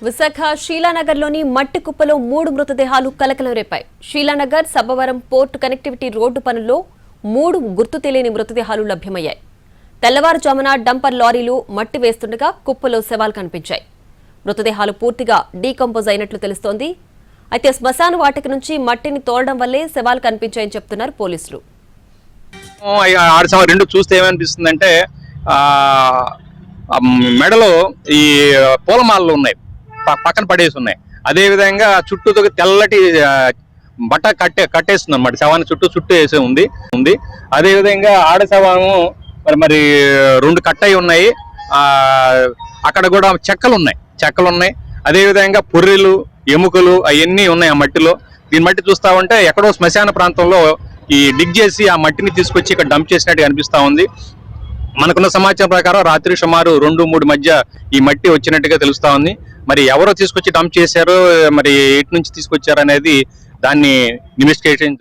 విశాఖ షీలానగర్లోని మట్టి కుప్పలో 3 మృతదేహాలు కలకలం రేపాయి. Sheelanagar Sabbavaram port connectivity road పనుల్లో 3 గుర్తు తెలియని మృతదేహాలు లభ్యమయ్యాయి. తెల్లవారుజామున డంపర్ లారీలు మట్టి వేస్తుండగా కుప్పలో శవాలు కనిపించాయి. మృతదేహాలు పూర్తిగా డీకంపోజ్ అయినట్లు తెలుస్తోంది. అయితే శ్మశాన వాటిక నుంచి మట్టిని తోలడం వల్లే శవాలు కనిపించాయని చెప్తున్నారు పోలీసులు. రెండు చూస్తే ఏమనిపిస్తుందంటే మెడలో ఈ పూలమాలలు ఉన్నాయి, పక్కన పడేసి ఉన్నాయి. అదే విధంగా చుట్టూ తెల్లటి బట్ట కట్టేస్తుంది అనమాట. శవాన్ని చుట్టూ వేసి ఉంది. అదే విధంగా ఆడ శవము మరి 2 కట్టయి ఉన్నాయి. అక్కడ కూడా చెక్కలు ఉన్నాయి. అదే విధంగా పొర్రెలు, ఎముకలు అవన్నీ ఉన్నాయి ఆ మట్టిలో. దీని మట్టి చూస్తా ఉంటే ఎక్కడో శ్మశాన ప్రాంతంలో ఈ డిగ్ చేసి ఆ మట్టిని తీసుకొచ్చి ఇక్కడ డంప్ చేసినట్టు అనిపిస్తా ఉంది. మనకున్న సమాచారం ప్రకారం రాత్రి సుమారు 2-3 మధ్య ఈ మట్టి వచ్చినట్టుగా తెలుస్తా ఉంది. మరి ఎవరో తీసుకొచ్చి డంప్ చేశారో, మరి ఎటు నుంచి తీసుకొచ్చారు అనేది దాన్ని ఇన్వెస్టిగేషన్